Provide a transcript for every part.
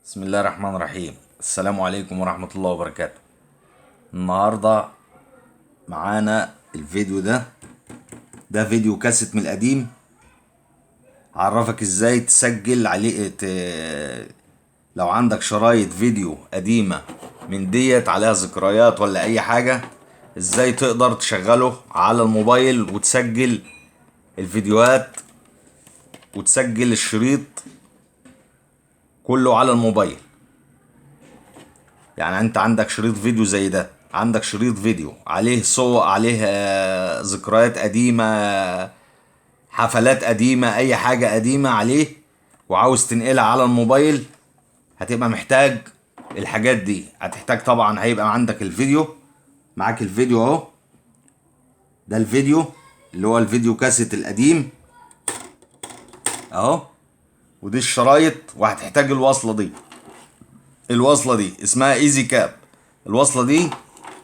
بسم الله الرحمن الرحيم. السلام عليكم ورحمة الله وبركاته. النهاردة معانا الفيديو ده فيديو كاسيت من القديم. هعرفك ازاي تسجل عليه لو عندك شرايط فيديو قديمة من ديت عليها ذكريات ولا اي حاجة، ازاي تقدر تشغله على الموبايل وتسجل الفيديوهات وتسجل الشريط كله على الموبايل. يعني انت عندك شريط فيديو زي ده، عندك شريط فيديو عليه صور، عليه ذكريات قديمة، حفلات قديمة، اي حاجة قديمة عليه، وعاوز تنقلها على الموبايل. هتبقى محتاج الحاجات دي. هتحتاج طبعا، هيبقى عندك الفيديو، معاك الفيديو اهو، ده الفيديو اللي هو الفيديو كاسيت القديم اهو، ودي الشرايط. وهتحتاج الوصلة دي اسمها ايزي كاب. الوصلة دي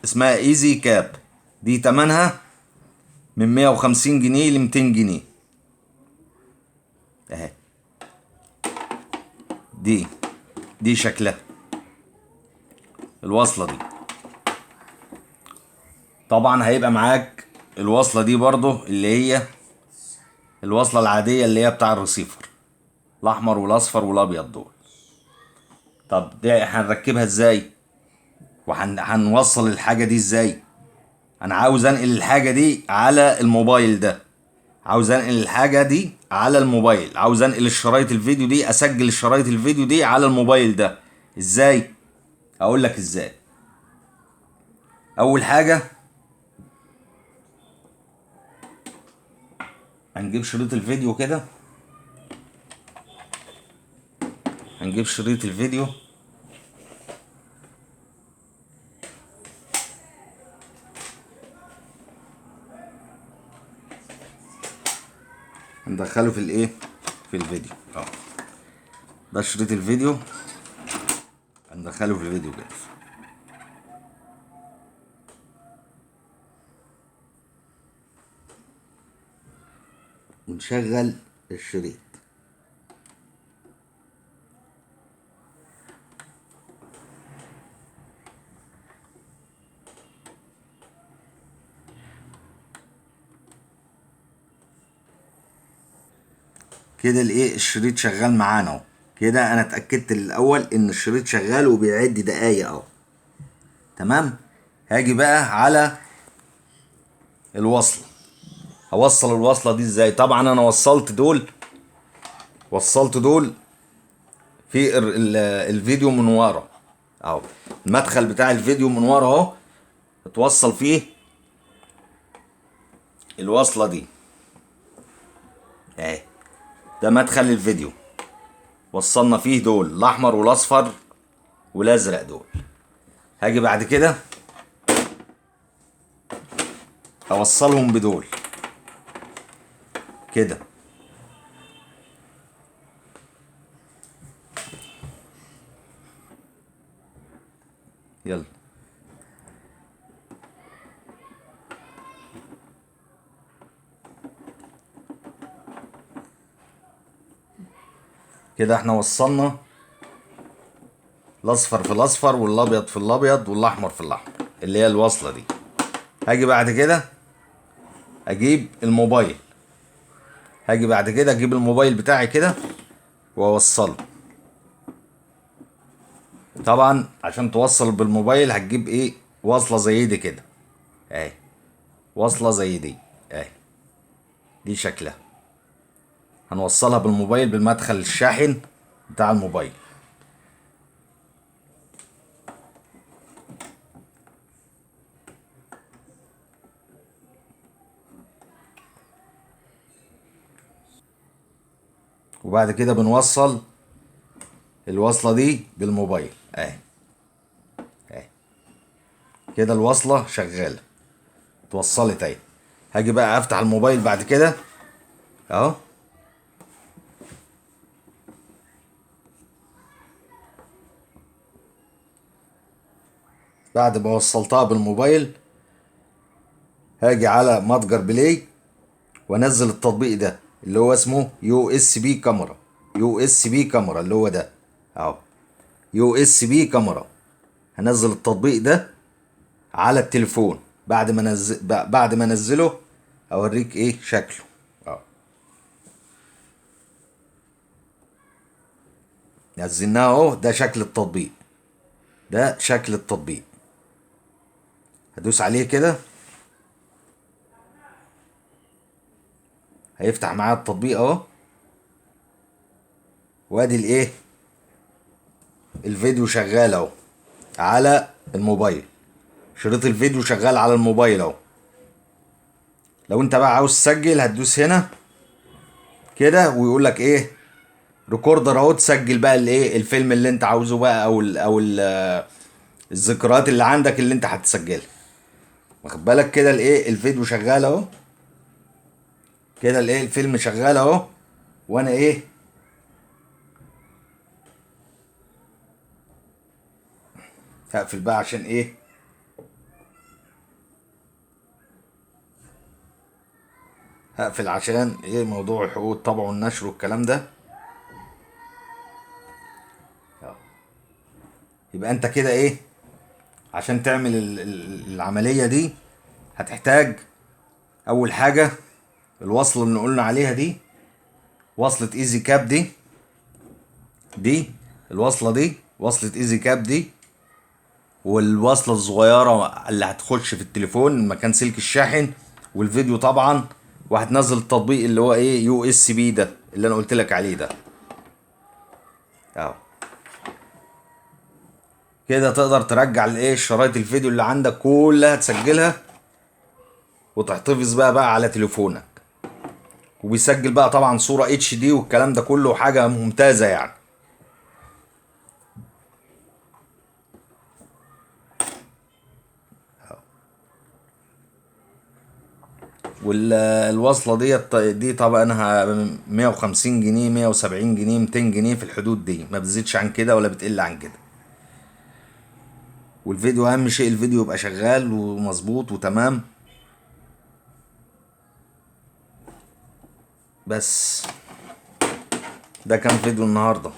اسمها ايزي كاب، دي تمنها من 150 جنيه ل 200 جنيه اهي. دي شكلها الوصلة دي. طبعا هيبقى معاك الوصلة دي برضو، اللي هي الوصلة العادية اللي هي بتاع الرسيفر، الاحمر والاصفر والابيض دول. طب دي هنركبها ازاي وهنوصل الحاجة دي ازاي؟ انا عاوز انقل الحاجة دي على الموبايل ده، عاوز انقل الحاجة دي على الموبايل، عاوز انقل الشرايط الفيديو دي، اسجل الشرايط الفيديو دي على الموبايل ده. ازاي؟ اقول لك ازاي. اول حاجة هنجيب شريط الفيديو كده، هنجيب شريط الفيديو هندخله في الايه، في الفيديو اهو. ده شريط الفيديو هندخله في الفيديو كده، ونشغل الشريط. كده الايه، الشريط شغال معانا اهو. كده انا اتاكدت الاول ان الشريط شغال وبيعد دقايق اهو، تمام. هاجي بقى على الوصله. هوصل الوصله دي ازاي؟ طبعا انا وصلت دول في الفيديو من ورا اهو. المدخل بتاع الفيديو من ورا اهو، اتوصل فيه الوصله دي اهي. ده مدخل الفيديو، وصلنا فيه دول الاحمر والاصفر والازرق دول. هاجي بعد كده اوصلهم بدول كده. يلا كده احنا وصلنا الاصفر في الاصفر والابيض في الابيض والاحمر في الاحمر، اللي هي الوصله دي. هاجي بعد كده اجيب الموبايل، هاجي بعد كده اجيب الموبايل بتاعي كده واوصله. طبعا عشان توصل بالموبايل هتجيب ايه، وصله زي دي كده اهي، وصله زي دي اهي. دي شكلها هنوصلها بالموبايل بالمدخل الشاحن بتاع الموبايل. وبعد كده بنوصل الوصله دي بالموبايل اهي اهي. كده الوصله شغاله، اتوصلت اهي. هاجي بقى افتح الموبايل بعد كده اهو. بعد ما وصلتها بالموبايل هاجي على متجر بلاي وانزل التطبيق ده اللي هو اسمه يو اس بي كاميرا. يو اس بي كاميرا اللي هو ده اهو. USB كاميرا. هنزل التطبيق ده على التليفون. بعد ما انزله اوريك ايه شكله. نزلناه اهو. ده شكل التطبيق. ده شكل التطبيق. هدوس عليه كده هيفتح معايا التطبيق اهو. وادي الايه الفيديو شغال اهو على الموبايل. شريط الفيديو شغال على الموبايل اهو. لو انت بقى عاوز تسجل هتدوس هنا كده ويقول لك ايه ريكوردر اهو. تسجل بقى الايه الفيلم اللي انت عاوزه بقى الذكريات اللي عندك اللي انت هتسجلها. واخد بالك كده الايه الفيديو شغال اهو. كده الايه الفيلم شغال اهو. وانا ايه هقفل بقى عشان ايه هقفل عشان ايه موضوع حقوق الطبع والنشر والكلام ده. يبقى انت كده ايه عشان تعمل العملية دي هتحتاج اول حاجة الوصلة اللي قلنا عليها دي. وصلة ايزي كاب دي الوصلة دي وصلة ايزي كاب دي. والوصلة الصغيرة اللي هتخش في التليفون مكان سلك الشاحن. والفيديو طبعا. وهتنزل التطبيق اللي هو ايه USB ده اللي انا قلت لك عليه ده اهو. كده تقدر ترجع الايه شرايط الفيديو اللي عندك كلها تسجلها وتحتفظ بقى على تليفونك. وبيسجل بقى طبعا صورة HD والكلام ده كله حاجة ممتازة يعني. والوصلة دي طبعا 150 جنيه 170 جنيه 200 جنيه في الحدود دي. ما بتزيدش عن كده ولا بتقل عن كده. والفيديو اهم شيء الفيديو يبقى شغال ومظبوط وتمام. بس ده كان فيديو النهاردة.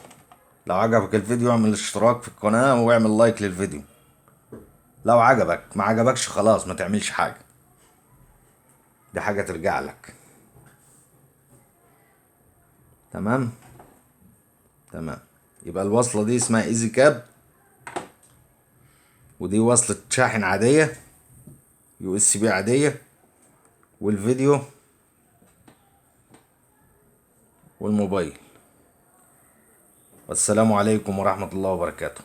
لو عجبك الفيديو اعمل اشتراك في القناة واعمل لايك للفيديو. لو عجبك ما عجبكش خلاص ما تعملش حاجة. دي حاجة ترجع لك. تمام. يبقى الوصلة دي اسمها ايزي كاب. ودي وصلة شاحن عادية USB عادية. والفيديو والموبايل. والسلام عليكم ورحمة الله وبركاته.